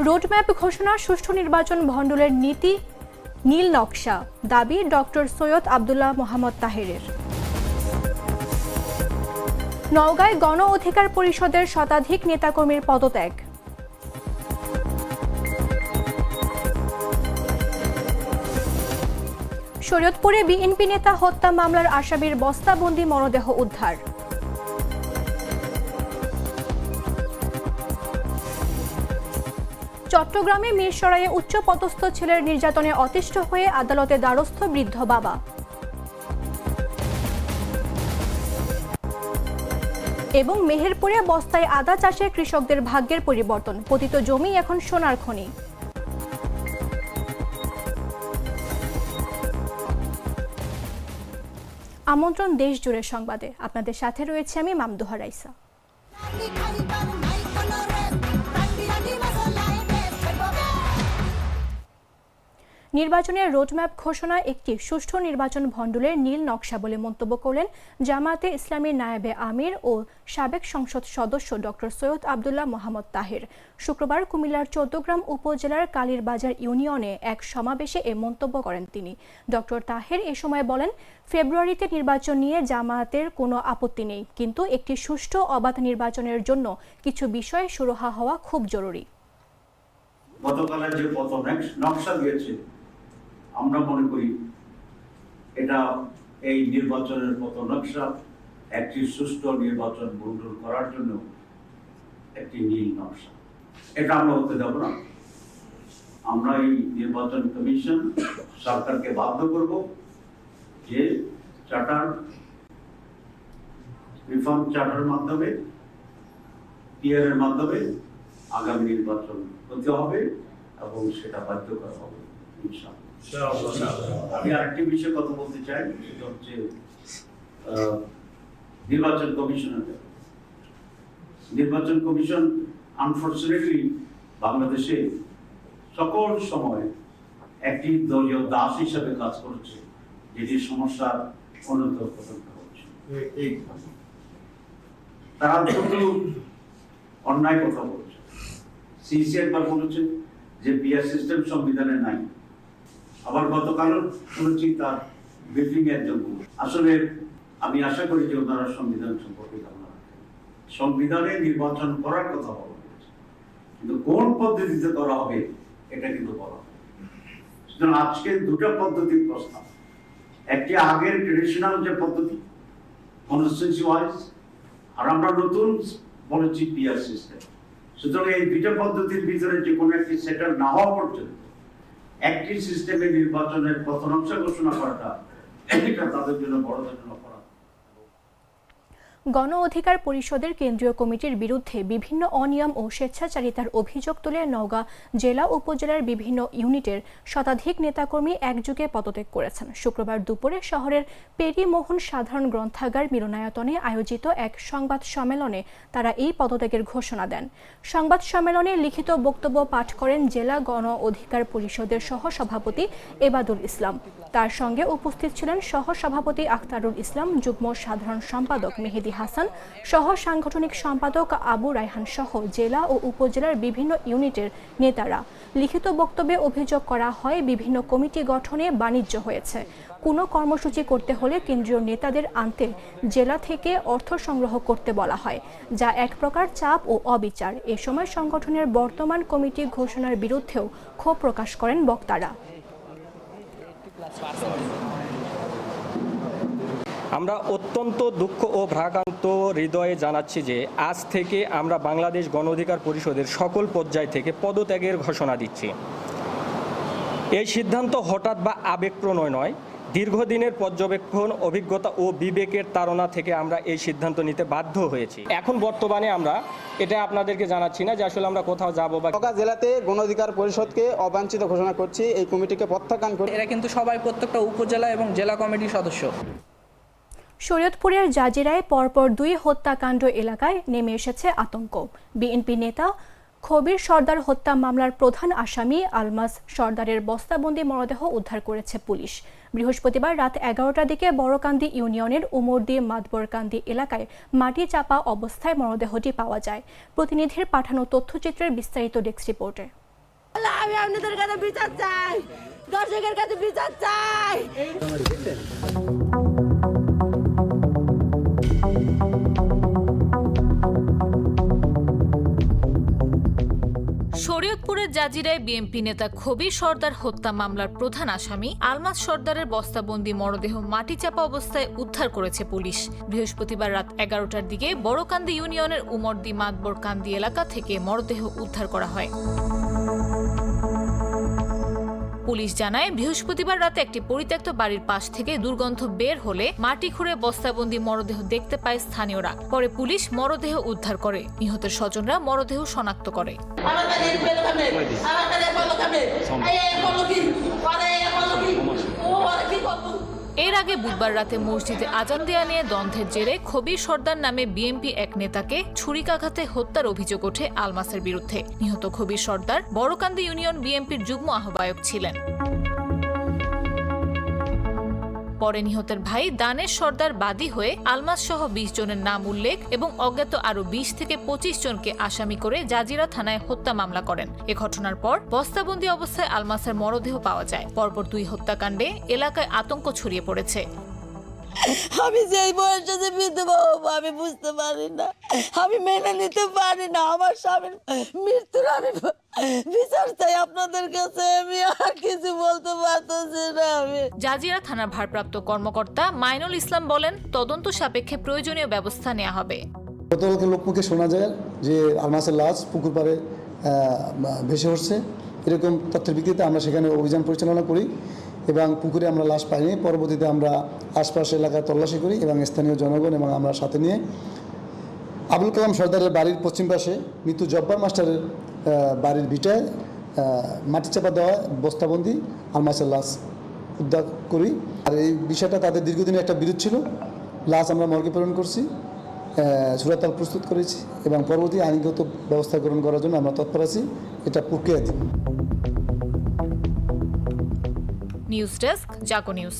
Roadmap ঘোষণা, সুষ্ঠু নির্বাচন ভণ্ডুলের নীতি নীল নকশা, দাবি ডক্টর সৈয়দ আব্দুল্লাহ মোহাম্মদ তাহেরের। নওগাঁয় গণ অধিকার পরিষদের শতাধিক নেতাকর্মীর পদত্যাগ। শরীয়তপুরে বিএনপি নেতা হত্যা মামলার আসামির বস্তাবন্দি মরদেহ উদ্ধার। চট্টগ্রামে মিরসরাইয়ে উচ্চপদস্থ ছেলের নির্যাতনে অতিষ্ঠ হয়ে আদালতে দ্বারস্থ বৃদ্ধ বাবা। এবং মেহেরপুরে বস্তায় আদা চাষে কৃষকদের ভাগ্যের পরিবর্তন, পতিত জমি এখন সোনার খনি। আমন্ত্রণ দেশ জুড়ে সংবাদে, আপনাদের সাথে রয়েছে আমি মামদুহা রাইসা। নির্বাচনের রোডম্যাপ ঘোষণা একটি সুষ্ঠু নির্বাচন ভণ্ডুলের নীল নকশা বলে মন্তব্য করলেন জামায়াতে ইসলামীর নায়েবে আমির ও সাবেক সংসদ সদস্য ডক্টর সৈয়দ আব্দুল্লাহ মোহাম্মদ তাহের। শুক্রবার কুমিল্লার চৌদ্দগ্রাম উপজেলার কালীরবাজার ইউনিয়নে এক সমাবেশে এ মন্তব্য করেন তিনি। ডক্টর তাহের এ সময় বলেন, ফেব্রুয়ারিতে নির্বাচন নিয়ে জামায়াতের কোনো আপত্তি নেই, কিন্তু একটি সুষ্ঠু অবাধ নির্বাচনের জন্য কিছু বিষয় সুরাহা হওয়া খুব জরুরি। গতকালের যে পথ নকশা দিয়েছে, আমরা মনে করি এটা এই নির্বাচনের পথ নকশা একটি সুষ্ঠু নির্বাচন ভণ্ডুল করার জন্য একটি নীল নকশা। এটা আমরা হতে দেব না। আমরা এই নির্বাচন কমিশন সরকারকে বাধ্য করব যে চার্টার রিফর্ম চার্টারের মাধ্যমে পিআরের মাধ্যমে আগামী নির্বাচন হতে হবে এবং সেটা বাধ্যকর হবে ইনশাআল্লাহ। আমি আরেকটি বিষয়ে কথা বলতে চাই, সেটা হচ্ছে নির্বাচন কমিশন আনফরচুনেটলি বাংলাদেশে সকল সময় একটি দলীয় দাস হিসাবে কাজ করেছে, যেটি সমস্যার অন্যতম হচ্ছে। তারা শুধু অন্যায় কথা বলছে। সিসি একবার বলেছে যে পিআর সিস্টেম সংবিধানে নাই, আবার গতকালও শুনেছি তার ব্রিফিং এর জন্য। আসলে আমি আশা করি যে ওনারা সংবিধান সম্পর্কে ধারণা রাখেন। সংবিধানে নির্বাচন করার কথা বলা হয়েছে, কিন্তু কোন পদ্ধতিতে করা হবে এটা কিন্তু বলা হয়। সুতরাং আজকে দুটো পদ্ধতির প্রস্তাব, একটি আগের ট্রেডিশনাল যে পদ্ধতি কনস্টিটিউয়েন্সি ওয়াইজ, আর আমরা নতুন বলেছি পিআর সিস্টেম। সুতরাং এই দুটো পদ্ধতির ভিতরে যে কোনো একটি সেটেল না হওয়া পর্যন্ত একটি সিস্টেমে নির্বাচনের পথ নকশা ঘোষণা করাটা এটা তাদের জন্য বড় ধরনের অপরাধ। গণ অধিকার পরিষদের কেন্দ্রীয় কমিটির বিরুদ্ধে বিভিন্ন অনিয়ম ও স্বেচ্ছাচারিতার অভিযোগ তুলে নওগাঁ জেলা উপজেলার বিভিন্ন ইউনিটের শতাধিক নেতাকর্মী একযোগে পদত্যাগ করেছেন। শুক্রবার দুপুরে শহরের পেরিমোহন সাধারণ গ্রন্থাগার মিলনায়তনে আয়োজিত এক সংবাদ সম্মেলনে তারা এই পদত্যাগের ঘোষণা দেন। সংবাদ সম্মেলনে লিখিত বক্তব্য পাঠ করেন জেলা গণ অধিকার পরিষদের সহসভাপতি এবাদুল ইসলাম। তার সঙ্গে উপস্থিত ছিলেন সহসভাপতি আখতারুল ইসলাম, যুগ্ম সাধারণ সম্পাদক মেহেদি হাসান, সহ সাংগঠনিক সম্পাদক আবু রায়হান সহ জেলা ও উপজেলার বিভিন্ন ইউনিটের নেতারা। লিখিত বক্তব্যে অভিযোগ করা হয়, বিভিন্ন কমিটি গঠনে বাণিজ্য হয়েছে। কোনো কর্মসূচি করতে হলে কেন্দ্রীয় নেতাদের আনতে জেলা থেকে অর্থ সংগ্রহ করতে বলা হয়, যা এক প্রকার চাপ ও অবিচার। এ সময় সংগঠনের বর্তমান কমিটি ঘোষণার বিরুদ্ধেও ক্ষোভ প্রকাশ করেন বক্তারা। আমরা অত্যন্ত দুঃখ ও ভারাক্রান্ত হৃদয়ে জানাচ্ছি যে আজ থেকে আমরা বাংলাদেশ গণ অধিকার পরিষদের সকল পর্যায় থেকে পদত্যাগের ঘোষণা দিচ্ছি। এই সিদ্ধান্ত হঠাৎ বা আবেগপ্রণয় নয়, দীর্ঘদিনের পর্যবেক্ষণ, অভিজ্ঞতা ও বিবেকের তাড়না থেকে আমরা এই সিদ্ধান্ত নিতে বাধ্য হয়েছি। এখন বর্তমানে আমরা এটা আপনাদেরকে জানাচ্ছি না যে আসলে আমরা কোথাও যাব বা। নওগাঁ জেলাতে গণ অধিকার পরিষদকে অবাঞ্ছিত ঘোষণা করছি, এই কমিটিকে প্রত্যাখ্যান করি। এরা কিন্তু সবাই প্রত্যেকটা উপজেলা এবং জেলা কমিটির সদস্য। শরীয়তপুরের জাজিরায় পরপর 2 হত্যাকাণ্ড এলাকায় নেমে এসেছে আতঙ্ক। বিএনপি নেতা খবির সর্দার হত্যা মামলার প্রধান আসামি আলমাস সর্দারের বস্তাবন্দি মরদেহ উদ্ধার করেছে পুলিশ। বৃহস্পতিবার রাত 11টার দিকে বড়কান্দি ইউনিয়নের উমরদি মাদবরকান্দি এলাকায় মাটি চাপা অবস্থায় মরদেহটি পাওয়া যায়। প্রতিনিধির পাঠানো তথ্যচিত্রের বিস্তারিত ডেস্ক রিপোর্টে। আমি আপনাদের কাছে বিচার চাই, দর্শকের কাছে বিচার চাই। শরীয়তপুরের জাজিরায় বিএনপি নেতা খবির সর্দার হত্যা মামলার প্রধান আসামি আলমাস সর্দারের বস্তাবন্দি মরদেহ মাটি চাপা অবস্থায় উদ্ধার করেছে পুলিশ। বৃহস্পতিবার রাত 11টার দিকে বড়কান্দি ইউনিয়নের উমরদি মাতবর কান্দি এলাকা থেকে মরদেহ উদ্ধার করা হয়। পুলিশ জানায়, বৃহস্পতিবার রাতে একটি পরিত্যক্ত বাড়ির পাশ থেকে দুর্গন্ধ বের হলে মাটি খুঁড়ে বস্তাবন্দি মরদেহ দেখতে পায় স্থানীয়রা। পরে পুলিশ মরদেহ উদ্ধার করে। নিহতের স্বজনরা মরদেহ শনাক্ত করে। এর আগে বুধবার রাতে মসজিদে আজান দেয়া নিয়ে দ্বন্দ্বের জেরে খবির সর্দার নামে বিএনপি এক নেতাকে ছুরিকাঘাতে হত্যার অভিযোগ ওঠে আলমাসের বিরুদ্ধে। নিহত খবির সর্দার বড়কান্দি ইউনিয়ন বিএনপির যুগ্ম আহ্বায়ক ছিলেন। পরে নিহতের ভাই দানেশ সর্দার বাদী হয়ে আলমাস সহ 20 জনের নাম উল্লেখ এবং অজ্ঞাত আরো 20 থেকে 25 জনকে আসামি করে জাজিরা থানায় হত্যা মামলা করেন। এ ঘটনার পর বস্তাবন্দি অবস্থায় আলমাসের মরদেহ পাওয়া যায়। পরপর 2 হত্যাকাণ্ডে এলাকায় আতঙ্ক ছড়িয়ে পড়েছে। আমি যেই বয়সে যে বিধবা হবো আমি বুঝতে পারি না, আমি মেনে নিতে পারি না। আমার স্বামীর মৃত্যুর আমি বিচার চাই আপনাদের কাছে, আমি আর কিছু বলতে পারতেছি না। আমি জাজিরা থানার ভারপ্রাপ্ত কর্মকর্তা মাইনুল ইসলাম বলেন, তদন্ত সাপেক্ষে প্রয়োজনীয় ব্যবস্থা নেওয়া হবে। গতকালকে লোকমুখে শোনা যায় যে আলমাসের লাশ পুকুর পাড়ে ভেসে উঠছে। এরকম তথ্যের ভিত্তিতে আমরা সেখানে অভিযান পরিচালনা করি এবং পুকুরে আমরা লাশ পাইনি। পরবর্তীতে আমরা আশপাশ এলাকায় তল্লাশি করি এবং স্থানীয় জনগণ এবং আমরা সাথে নিয়ে আবুল কালাম সর্দারের বাড়ির পশ্চিম পাশে মৃত্যু জব্বার মাস্টারের বাড়ির ভিটায় মাটি চাপা দেওয়া বস্তাবন্দি আলমাসের লাশ উদ্ধার করি। আর এই বিষয়টা তাদের দীর্ঘদিনের একটা বিরোধ ছিল। লাশ আমরা মর্গে প্রেরণ করছি, সুরাতাল প্রস্তুত করেছি এবং পরবর্তী আইনগত ব্যবস্থা গ্রহণ করার জন্য আমরা তৎপর আছি। এটা প্রক্রিয়াধীন। নিউজ ডেস্ক, জাগো নিউজ।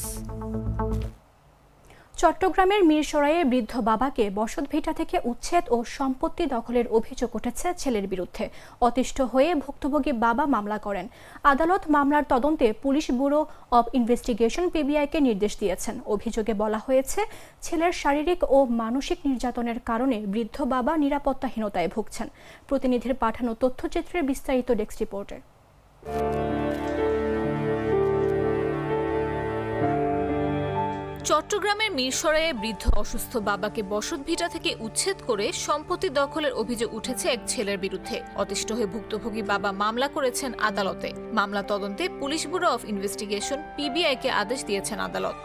চট্টগ্রামের মিরসরাইয়ে বৃদ্ধ বাবাকে বসতভিটা থেকে উচ্ছেদ ও সম্পত্তি দখলের অভিযোগ উঠেছে ছেলের বিরুদ্ধে। অতিষ্ঠ হয়ে ভুক্তভোগী বাবা মামলা করেন। আদালত মামলার তদন্তে পুলিশ ব্যুরো অব ইনভেস্টিগেশন পিবিআইকে নির্দেশ দিয়েছেন। অভিযোগে বলা হয়েছে, ছেলের শারীরিক ও মানসিক নির্যাতনের কারণে বৃদ্ধ বাবা নিরাপত্তাহীনতায় ভুগছেন। প্রতিনিধির পাঠানো তথ্যচিত্রের বিস্তারিত ডেস্ক রিপোর্টে। চট্টগ্রামের মিরসরাইয়ে বৃদ্ধ অসুস্থ বাবাকে বসতভিটা থেকে উচ্ছেদ করে সম্পত্তি দখলের অভিযোগ উঠেছে এক ছেলের বিরুদ্ধে। অতিষ্ঠ হয়ে ভুক্তভোগী বাবা মামলা করেছেন আদালতে। মামলা তদন্তে পুলিশ ব্যুরো অফ ইনভেস্টিগেশন পিবিআইকে আদেশ দিয়েছেন আদালত।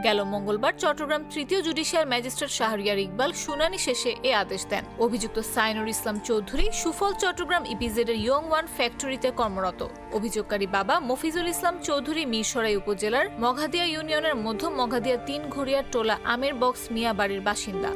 গেল মঙ্গলবার চট্টগ্রাম তৃতীয় জুডিশিয়াল ম্যাজিস্ট্রেট শাহরিয়ার ইকবাল শুনানি শেষে এ আদেশ দেন। অভিযুক্ত সাইনুর ইসলাম চৌধুরী সুফল চট্টগ্রাম ইপিজেডের ইয়ং ওয়ান ফ্যাক্টরিতে কর্মরত। অভিযোগকারী বাবা মফিজুল ইসলাম চৌধুরী মিরসরাই উপজেলার মঘাদিয়া ইউনিয়নের মধ্য মঘাদিয়া 3 ঘড়িয়ার টোলা আমের বক্স মিয়া বাড়ির বাসিন্দা।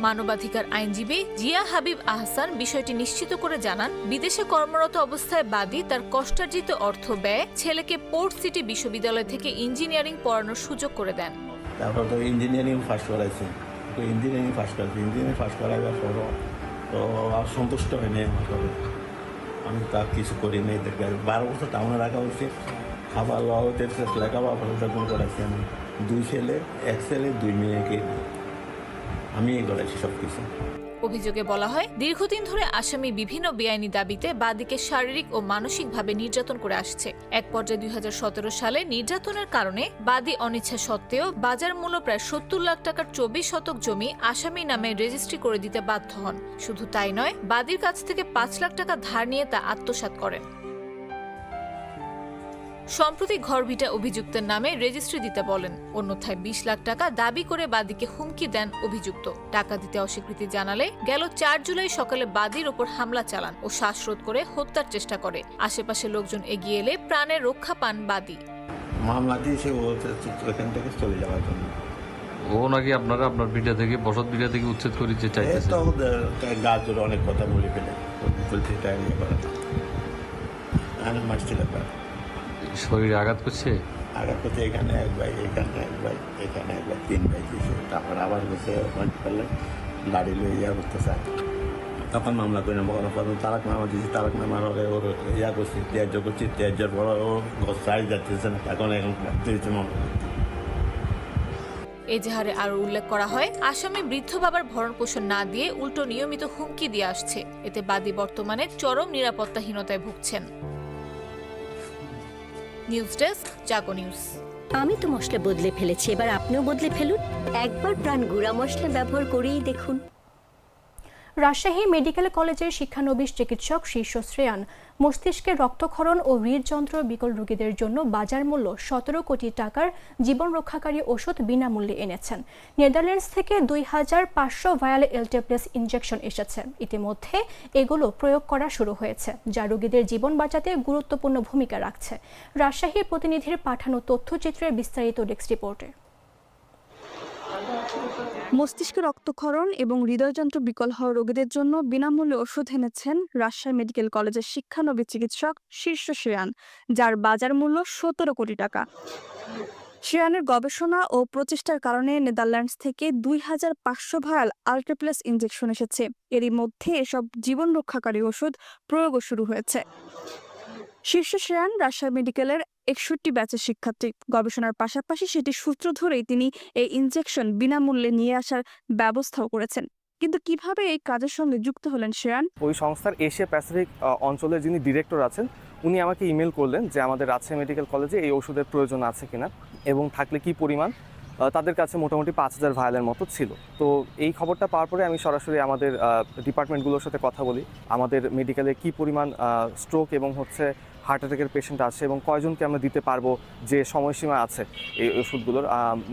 মানবাধিকার আইনজীবী জিয়া হাবিব আহসান বিষয়টি নিশ্চিত করে জানান, বিদেশে কর্মরত অবস্থায় বাদী তার কষ্টার্জিত অর্থ ব্যয় ছেলেকে পোর্ট সিটি বিশ্ববিদ্যালয় থেকে ইঞ্জিনিয়ারিং পড়ানোর সুযোগ করে দেন। তারপর তো ইঞ্জিনিয়ারিং ফার্স্ট করাইছে, তো ইঞ্জিনিয়ারিং ফার্স্ট করাইছে, ইঞ্জিনিয়ারিং ফার্স্ট করাইবার পর তো আর সন্তুষ্ট হয়নি আমার। আমি তা কিছু করি নাই। 12 বছর টাউনে রাখা হয়েছে, খাবার লওয়া হতে লেখাপড়া করাইছি। আমি 2 ছেলে, 1 ছেলে 2 মেয়েকে আমি করাইছি সব কিছু। অভিযোগে বলা হয়, দীর্ঘদিন ধরে আসামি বিভিন্ন বেআইনি দাবিতে বাদীকে শারীরিক ও মানসিকভাবে নির্যাতন করে আসছে। এক পর্যায়ে 2017 সালে নির্যাতনের কারণে বাদী অনিচ্ছা সত্ত্বেও বাজার মূল্য প্রায় 70 লাখ টাকার 24 শতক জমি আসামি নামে রেজিস্ট্রি করে দিতে বাধ্য হন। শুধু তাই নয়, বাদীর কাছ থেকে 5 লাখ টাকা ধার নিয়ে তা আত্মসাৎ করেন। সম্প্রতি ঘরভিটা অভিযুক্তের নামে রেজিস্ট্রি দিতে বলেন, অন্যথায় 20 লাখ টাকা দাবি করে বাদীকে হুমকি দেন অভিযুক্ত। টাকা দিতে অস্বীকৃতি জানালে গেল 4 জুলাই সকালে বাদীর ওপর হামলা চালান ও শ্বাসরোধ করে হত্যার চেষ্টা করে। আশেপাশে লোকজন এগিয়ে এলে প্রাণের রক্ষা পান বাদী। মামলা দিয়েছে ওখান থেকে চলে যাওয়ার জন্য। ও নাকি আপনারা আপনার ভিটা থেকে বসত ভিটা থেকে উচ্ছেদ করে চাইতেছে। গাছ জোরে অনেক কথা বলে ফেলে বলতে এটা ইয়ে করা মারছিল। শরীরে আঘাত করছে, আঘাত করছে এখানে 1 ভাই, এখানে 1 ভাই, এখানে 1 ভাই, 3 ভাই দিয়েছে। তারপর আবার গেছে ফেলে গাড়ি লয়ে যাওয়া করতে চায়। তখন মামলা করে নেবো তালাক নামা দিয়েছি, তালাক নামার হলে ওর ইয়া করছি, ত্যায্য করছি, ত্যায্যের পর ও সাইজ যাচ্ছে না, এখন দিয়েছে মামলা। এজাহারে আরও উল্লেখ করা হয়, আসামি বৃদ্ধ বাবার ভরণ পোষণ না দিয়ে উল্টো নিয়মিত হুমকি দিয়ে আসছে। এতে বাদী বর্তমানে চরম নিরাপত্তাহীনতায় ভুগছেন। নিউজ ডেস্ক, জাগো নিউজ। আমি তো মশলা বদলে ফেলেছি, এবার আপনিও বদলে ফেলুন। একবার প্রাণ গুঁড়া মশলা ব্যবহার করেই দেখুন। রাজশাহী মেডিকেল কলেজের শিক্ষানবিশ চিকিৎসক শীর্ষ শ্রেয়ান মস্তিষ্কের রক্তক্ষরণ ও হৃদযন্ত্র বিকল রোগীদের জন্য বাজার মূল্য 17 কোটি টাকার জীবন রক্ষাকারী ওষুধ বিনামূল্যে এনেছেন। নেদারল্যান্ডস থেকে 2500 ভায়াল এলটেপ্লেস ইনজেকশন এসেছে। ইতিমধ্যে এগুলো প্রয়োগ করা শুরু হয়েছে, যা রোগীদের জীবন বাঁচাতে গুরুত্বপূর্ণ ভূমিকা রাখছে। রাজশাহীর প্রতিনিধির পাঠানো তথ্যচিত্রের বিস্তারিত ডেস্ক রিপোর্টে। মস্তিষ্কে রক্তক্ষরণ এবং হৃদয়যন্ত্র বিকল হওয়া রোগীদের জন্য বিনামূল্যে ওষুধ এনেছেন রাজশাহী মেডিকেল কলেজের শিক্ষানবিশ চিকিৎসক শীর্ষ শ্রেয়ান, যার বাজার মূল্য 17 কোটি টাকা। শ্রেয়ানের গবেষণা ও প্রচেষ্টার কারণে নেদারল্যান্ডস থেকে 2500 ভায়াল আল্ট্রাপ্লেস ইনজেকশন এসেছে। এরই মধ্যে এসব জীবন রক্ষাকারী ওষুধ প্রয়োগও শুরু হয়েছে। শীর্ষ শ্রেয়ান রাজশাহী মেডিকেলের 61 ব্যাচের শিক্ষার্থী। গবেষণার পাশাপাশি সেটি সূত্র ধরেই তিনি এই ইনজেকশন বিনামূল্যে নিয়ে আসার ব্যবস্থাও করেছেন। কিন্তু কিভাবে এই কাজের সঙ্গে যুক্ত হলেন শ্রেয়ান? ওই সংস্থার এশিয়া প্যাসিফিক অঞ্চলের যিনি ডিরেক্টর আছেন, উনি আমাকে ইমেল করলেন যে আমাদের রাজশাহী মেডিকেল কলেজে এই ওষুধের প্রয়োজন আছে কিনা এবং থাকলে কি পরিমাণ। তাদের কাছে মোটামুটি 5000 ভায়ালের মতো ছিল। তো এই খবরটা পাওয়ার পরে আমি সরাসরি আমাদের ডিপার্টমেন্টগুলোর সাথে কথা বলি, আমাদের মেডিকেলে কি পরিমাণ স্ট্রোক এবং হার্ট অ্যাটাকের পেশেন্ট আছে এবং কয়জনকে আমরা দিতে পারবো, যে সময়সীমা আছে এই ওষুধগুলোর।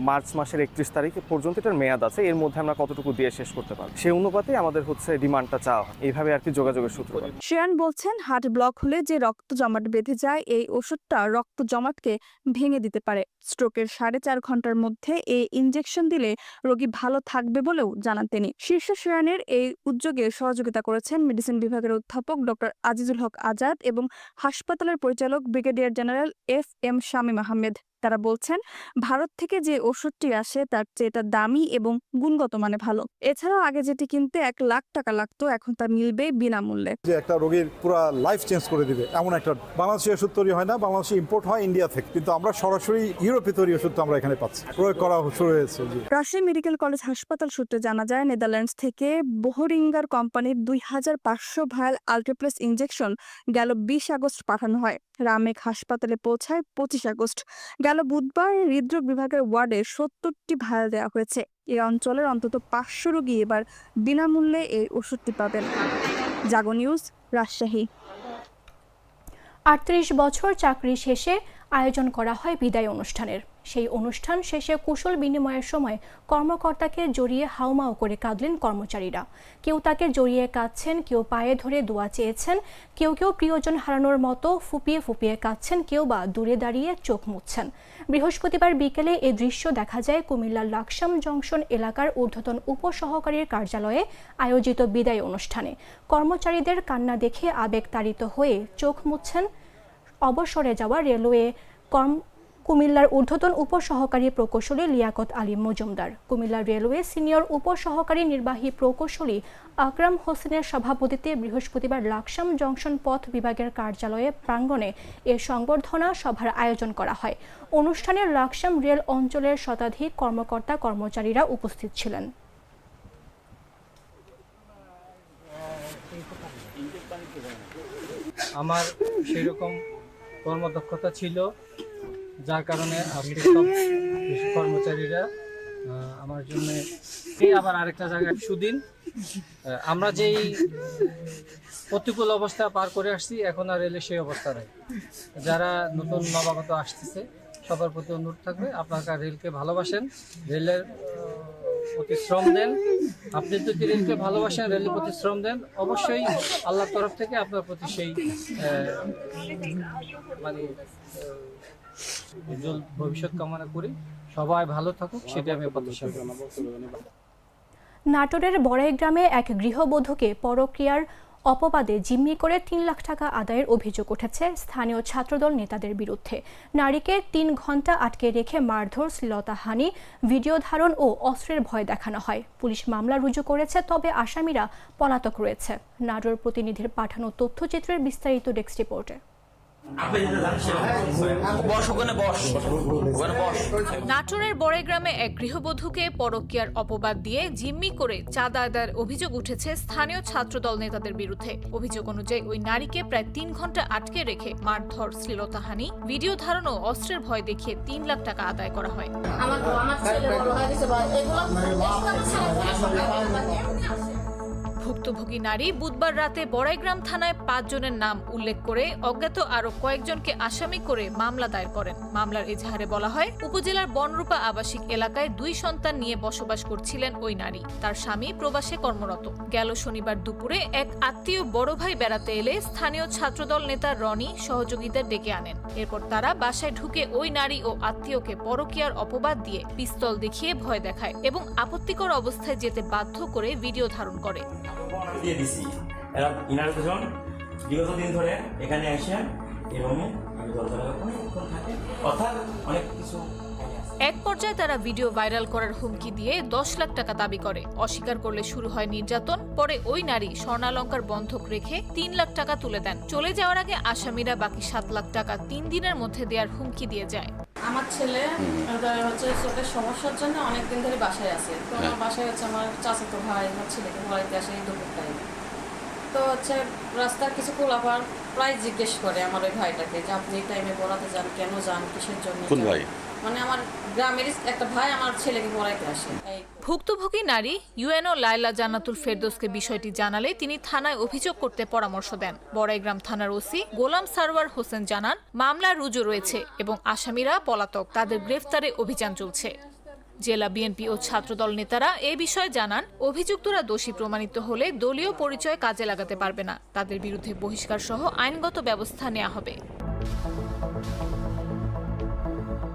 মার্চ মাসের 31 তারিখ পর্যন্ত এটার মেয়াদ আছে, এর মধ্যে আমরা কতটুকু দিয়ে শেষ করতে পারবো সেই অনুপাতে আমাদের ডিমান্ডটা চাওয়া হয়। এইভাবে আর কি যোগাযোগের সূত্র। শ্রেয়ান বলছেন, হার্ট ব্লক হলে যে রক্ত জমাট বেঁধে যায়, এই ওষুধটা রক্ত জমাটকে ভেঙে দিতে পারে। স্ট্রোকের 4.5 ঘন্টার মধ্যে এই ইনজেকশন দিলে রোগী ভালো থাকবে বলেও জানান তিনি। শীর্ষ শ্রেয়ানের এই উদ্যোগে সহযোগিতা করেছেন মেডিসিন বিভাগের অধ্যাপক ডক্টর আজিজুল হক আজাদ এবং হাসপাতালের পরিচালক brigadier general FM Shamim Ahmed. তারা বলছেন, ভারত থেকে যে ওষুধটি আসে তার চেয়ে এটা দামি এবং গুণগত মানে ভালো। এছাড়াও আগে যেটি কিনতে 1 লাখ টাকা লাগতো, এখন তা মিলবে বিনামূল্যে। যে একটা রোগীর পুরো লাইফ চেঞ্জ করে দিবে এমন একটা বাংলাদেশি ওষুধ তৈরি হয় না, বাংলাদেশে ইম্পোর্ট হয় ইন্ডিয়া থেকে, কিন্তু আমরা সরাসরি ইউরোপে তৈরি ওষুধটা আমরা এখানে পাচ্ছি, প্রয়োগ করা শুরু হয়েছে। রাজশাহী মেডিকেল কলেজ হাসপাতাল সূত্রে জানা যায়, নেদারল্যান্ডস থেকে বোহরিঙ্গার কোম্পানির 2500 ভায়াল আল্ট্রাপ্লেস ইনজেকশন গেল 20 আগস্ট পাঠানো হয়। রামেক হাসপাতালে পৌঁছায় 25 আগস্ট। গেল বুধবার হৃদরোগ বিভাগের ওয়ার্ডে 70টি ভায়াল দেওয়া হয়েছে। এই অঞ্চলের অন্তত 500 রোগী এবার বিনামূল্যে এই ওষুধটি পাবেন। জাগো নিউজ, রাজশাহী। 38 বছর চাকরি শেষে আয়োজন করা হয় বিদায় অনুষ্ঠানের। সেই অনুষ্ঠান শেষে কুশল বিনিময়ের সময় কর্মকর্তাকে জড়িয়ে হাউমাউ করে কাঁদলেন কর্মচারীরা। কেউ তাকে জড়িয়ে কাঁদছেন, কেউ পায়ে ধরে দোয়া চেয়েছেন, কেউ প্রিয়জন হারানোর মতো ফুপিয়ে ফুপিয়ে কাঁদছেন, কেউ বা দূরে দাঁড়িয়ে চোখ মুছছেন। বৃহস্পতিবার বিকেলে এ দৃশ্য দেখা যায় কুমিল্লার লাকসাম জংশন এলাকার ঊর্ধ্বতন উপসহকারীর কার্যালয়ে আয়োজিত বিদায় অনুষ্ঠানে। কর্মচারীদের কান্না দেখে আবেগতাড়িত হয়ে চোখ মুছছেন অবসরে যাওয়া রেলওয়ে কুমিল্লার ঊর্ধ্বতন উপসহকারী প্রকৌশলী লিয়াকত আলী মজুমদার। কুমিল্লা রেলওয়ে সিনিয়র উপসহকারী নির্বাহী প্রকৌশলী আকরাম হোসেনের সভাপতিত্বে বৃহস্পতিবার লাকসাম জংশন পথ বিভাগের কার্যালয়ে প্রাঙ্গণে এ সংবর্ধনা সভার আয়োজন করা হয়। অনুষ্ঠানে লাকসাম রেল অঞ্চলের শতাধিক কর্মকর্তা কর্মচারীরা উপস্থিত ছিলেন। আমার সেরকম কর্মদক্ষতা ছিল, যার কারণে আজকে সব কর্মচারীরা আমার জন্য আবার আরেকটা জায়গায় সুদিন। আমরা যেই প্রতিকূল অবস্থা পার করে আসছি, এখন আর রেলে সেই অবস্থা নেই। যারা নতুন নবাগত আসতেছে সবার প্রতি অনুরোধ থাকবে, আপনারা রেলকে ভালোবাসেন, রেলের প্রতি শ্রম দেন। আপনি যদি রেলকে ভালোবাসেন, রেলের প্রতি শ্রম দেন, অবশ্যই আল্লাহর তরফ থেকে আপনার প্রতি সেই উজ্জ্বল ভবিষ্যৎ কামনা করি। সবাই ভালো থাকুক, সেটা আমি প্রত্যাশা করি। নাটোরের বড়াই গ্রামে এক গৃহবধূকে পরকীয়ার অপবাদে জিম্মি করে ৩ লাখ টাকা আদায়ের অভিযোগ উঠেছে স্থানীয় ছাত্রদল নেতাদের বিরুদ্ধে। নারীকে ৩ ঘণ্টা আটকে রেখে মারধর, শ্লীলতাহানি, ভিডিও ধারণ ও অস্ত্রের ভয় দেখানো হয়। পুলিশ মামলা রুজু করেছে, তবে আসামিরা পলাতক রয়েছে। নাটোর প্রতিনিধির পাঠানো তথ্যচিত্রের বিস্তারিত ডেস্ক রিপোর্টে। নাটোরের বড়াইগ্রামে এক গৃহবধূকে পরকীয়ার অপবাদ দিয়ে জিম্মি করে চাঁদা আদায়ের অভিযোগ উঠেছে স্থানীয় ছাত্রদল নেতাদের বিরুদ্ধে। অভিযোগ অনুযায়ী ওই নারীকে প্রায় ৩ ঘণ্টা আটকে রেখে মারধর, শ্লীলতাহানি, ভিডিও ধারণ ও অস্ত্রের ভয় দেখিয়ে ৩ লাখ টাকা আদায় করা হয়। ভুক্তভোগী নারী বুধবার রাতে বড়াইগ্রাম থানায় ৫ জনের নাম উল্লেখ করে অজ্ঞাত আরো কয়েকজনকে আসামি করে মামলা দায়ের করেন। মামলার এজাহারে বলা হয়, উপজেলার বনরূপা আবাসিক এলাকায় 2 সন্তান নিয়ে বসবাস করছিলেন ওই নারী। তার স্বামী প্রবাসে কর্মরত। গেল শনিবার দুপুরে এক আত্মীয় বড় ভাই বেড়াতে এলে স্থানীয় ছাত্রদল নেতা রনি সহযোগীদের ডেকে আনেন। এরপর তারা বাসায় ঢুকে ওই নারী ও আত্মীয়কে পরকীয়ার অপবাদ দিয়ে পিস্তল দেখিয়ে ভয় দেখায় এবং আপত্তিকর অবস্থায় যেতে বাধ্য করে ভিডিও ধারণ করে। দিয়ে দিছি এরা ইনার দুজন বিগত দিন ধরে এখানে এসে এবং অনেক কিছু। এক পর্যায়ে তারা ভিডিও ভাইরাল করার হুমকি দিয়ে 10 লাখ টাকা দাবি করে। অস্বীকার করলে শুরু হয় নির্যাতন। পরে ওই নারী স্বর্ণালংকার বন্ধক রেখে 3 লাখ টাকা তুলে দেন। চলে যাওয়ার আগে আসামিরা বাকি 7 লাখ টাকা 3 দিনের মধ্যে দেওয়ার হুমকি দিয়ে যায়। আমার ছেলে চোখের সমস্যার জন্য অনেকদিন ধরে বাসায় আছে। তো আমার বাসায় আমার চাচাতো ভাই আমার ছেলেকে পড়াইতে আসে এই দুপুর টাইমে। তো রাস্তার কিছু কোলাপার প্রায় জিজ্ঞেস করে আমার ওই ভাইটাকে যে আপনি এই টাইমে পড়াতে যান, কেন যান, কিসের জন্য? মানে আমার গ্রামের একটা ভাই আমার ছেলেকে পড়াইতে আসে। ভুক্তভোগী নারী ইউএনও লায়লা জান্নাতুল ফেরদৌসকে বিষয়টি জানালে তিনি থানায় অভিযোগ করতে পরামর্শ দেন। বড়াইগ্রাম থানার ওসি গোলাম সারওয়ার হোসেন জানান, মামলা রুজু রয়েছে এবং আসামিরা পলাতক। তাদের গ্রেফতারে অভিযান চলছে। জেলা বিএনপি ও ছাত্রদল নেতারা এ বিষয়ে জানান, অভিযুক্তরা দোষী প্রমাণিত হলে দলীয় পরিচয় কাজে লাগাতে পারবে না। তাদের বিরুদ্ধে বহিষ্কার সহ আইনগত ব্যবস্থা নেওয়া হবে।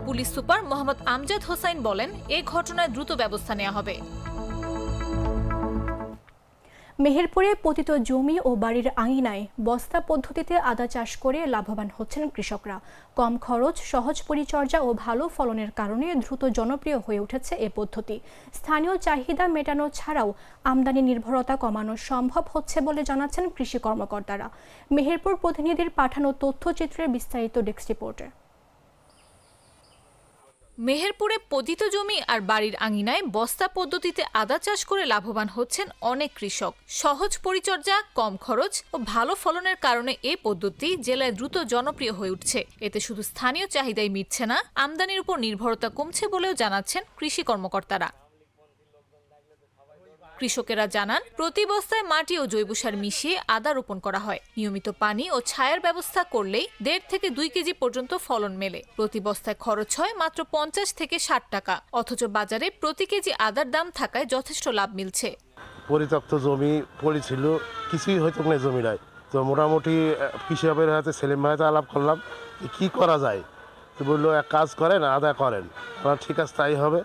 পুলিশ সুপার মোহাম্মদ আমজাদ হোসাইন বলেন, এ ঘটনায় দ্রুত ব্যবস্থা নেওয়া হবে। মেহেরপুরে পতিত জমি ও বাড়ির আঙিনায় বস্তা পদ্ধতিতে আদা চাষ করে লাভবান হচ্ছেন কৃষকরা। কম খরচ, সহজ পরিচর্যা ও ভালো ফলনের কারণে দ্রুত জনপ্রিয় হয়ে উঠেছে এ পদ্ধতি। স্থানীয় চাহিদা মেটানো ছাড়াও আমদানি নির্ভরতা কমানো সম্ভব হচ্ছে বলে জানাচ্ছেন কৃষি কর্মকর্তারা। মেহেরপুর প্রতিনিধির পাঠানো তথ্যচিত্রের বিস্তারিত ডেস্ক রিপোর্টে। মেহেরপুরে পতিত জমি আর বাড়ির আঙিনায় বস্তা পদ্ধতিতে আদা চাষ করে লাভবান হচ্ছেন অনেক কৃষক। সহজ পরিচর্যা, কম খরচ ও ভালো ফলনের কারণে এই পদ্ধতি জেলায় দ্রুত জনপ্রিয় হয়ে উঠছে। এতে শুধু স্থানীয় চাহিদাই মিটছে না, আমদানির উপর নির্ভরতা কমছে বলেও জানাচ্ছেন কৃষি কর্মকর্তারা। কৃষকেরা জানান, প্রতি বস্তায় মাটি ও জৈব সার মিশিয়ে আদা রোপণ করা হয়। নিয়মিত পানি ও ছায়ার ব্যবস্থা করলেই 1.5 থেকে 2 কেজি পর্যন্ত ফলন মেলে। প্রতি বস্তায় খরচ হয় মাত্র 50 থেকে 60 টাকা, অথচ বাজারে প্রতি কেজি আদার দাম থাকায় যথেষ্ট লাভ মিলছে। পরিত্যক্ত জমি পড়েছিল, কিছুই হয়তো না জমিটায়। তো মোটামুটি কৃষি অফিসের হাতে সেলিম ভাইতে আলাপ করলাম কি করা যায়। তো বললো এক কাজ করেন, আদা করেন। ঠিক আছে, তাই হবে।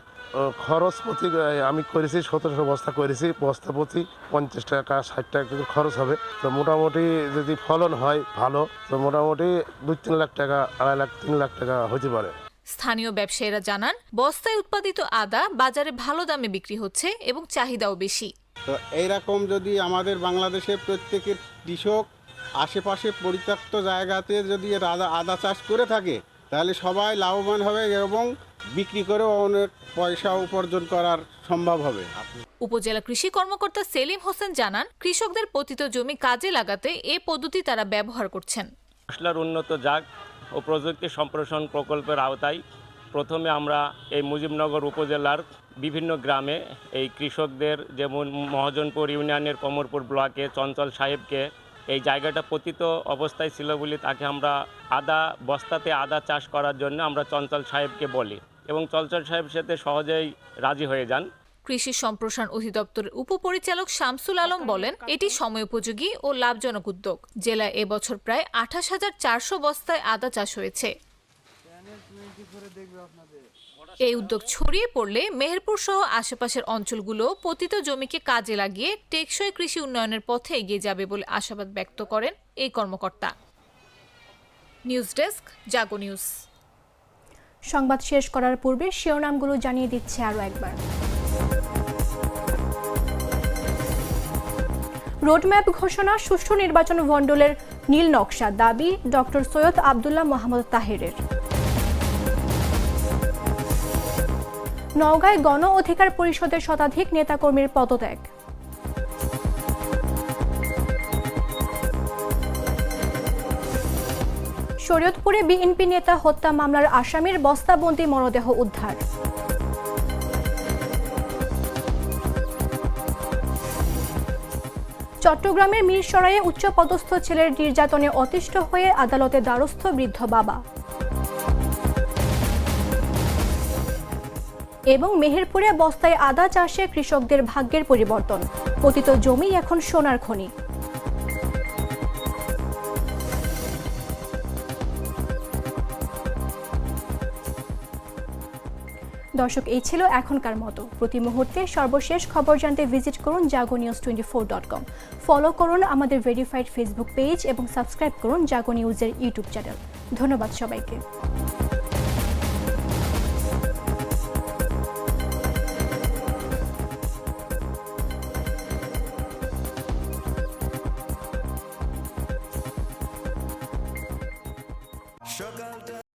খরচ প্রতি আমি করেছি 1700 বস্তা করেছি, বস্তা প্রতি 50 টাকা 60 টাকা খরচ হবে। তো মোটামুটি যদি ফলন হয় ভালো, তো মোটামুটি 2-3 লাখ টাকা, 2.5 লাখ 3 লাখ টাকা হতে পারে। স্থানীয় ব্যবসায়ীরা জানান, বস্তায় উৎপাদিত আদা বাজারে ভালো দামে বিক্রি হচ্ছে এবং চাহিদাও বেশি। তো এইরকম যদি আমাদের বাংলাদেশের প্রত্যেকের কৃষক আশেপাশে পরিত্যক্ত জায়গাতে যদি আদা চাষ করে থাকে, তাহলে সবাই লাভবান হবে এবং বিক্রি করেও অনেক পয়সা উপার্জন করার সম্ভব হবে। উপজেলা কৃষি কর্মকর্তা সেলিম হোসেন জানান, কৃষকদের পতিত জমি কাজে লাগাতে এই পদ্ধতি তারা ব্যবহার করছেন। মশলার উন্নত জাত ও প্রযুক্তি সম্প্রসারণ প্রকল্পের আওতায় প্রথমে আমরা এই মুজিবনগর উপজেলার বিভিন্ন গ্রামে এই কৃষকদের, যেমন মহাজনপুর ইউনিয়নের কমরপুর ব্লকে চঞ্চল সাহেবকে, এই জায়গাটা পতিত অবস্থায় ছিল বলে তাকে আমরা বস্তাতে আদা চাষ করার জন্য আমরা চঞ্চল সাহেবকে বলি এবং চঞ্চল সাহেব সাথে সহজেই রাজি হয়ে যান। কৃষি সম্প্রসারণ অধিদপ্তরের উপপরিচালক শামসুল আলম বলেন, এটি সময়োপযোগী ও লাভজনক উদ্যোগ। জেলায় এবছর প্রায় 28,400 বস্তায় আদা চাষ হয়েছে। এই উদ্যোগ ছড়িয়ে পড়লে মেহেরপুর সহ আশেপাশের অঞ্চলগুলো পতিত জমিকে কাজে লাগিয়ে টেকসই কৃষি উন্নয়নের পথে এগিয়ে যাবে বলে আশাবাদ ব্যক্ত করেন এই কর্মকর্তা। নিউজ ডেস্ক, জাগো নিউজ। সংবাদ শেষ করার পূর্বে শিরোনামগুলো জানিয়ে দিচ্ছে আরও একবার। রোডম্যাপ ঘোষণা, সুষ্ঠু নির্বাচন ভণ্ডুলের নীল নকশা, দাবি ডক্টর সৈয়দ আবদুল্লাহ মোহাম্মদ তাহেরের। নওগাঁয় গণ অধিকার পরিষদের শতাধিক নেতাকর্মীর পদত্যাগ। শরীয়তপুরে বিএনপি নেতা হত্যা মামলার আসামির বস্তাবন্দি মরদেহ উদ্ধার। চট্টগ্রামের মিরসরাইয়ে উচ্চপদস্থ ছেলের নির্যাতনে অতিষ্ঠ হয়ে আদালতে দ্বারস্থ বৃদ্ধ বাবা। এবং মেহেরপুরে বস্তায় আদা চাষে কৃষকদের ভাগ্যের পরিবর্তন, পতিত জমি এখন সোনার খনি। দর্শক, এই ছিল এখনকার মতো। প্রতি মুহূর্তে সর্বশেষ খবর জানতে ভিজিট করুন jagonews24.com। ফলো করুন আমাদের ভেরিফাইড ফেসবুক পেজ এবং সাবস্ক্রাইব করুন জাগো নিউজের ইউটিউব চ্যানেল। ধন্যবাদ সবাইকে।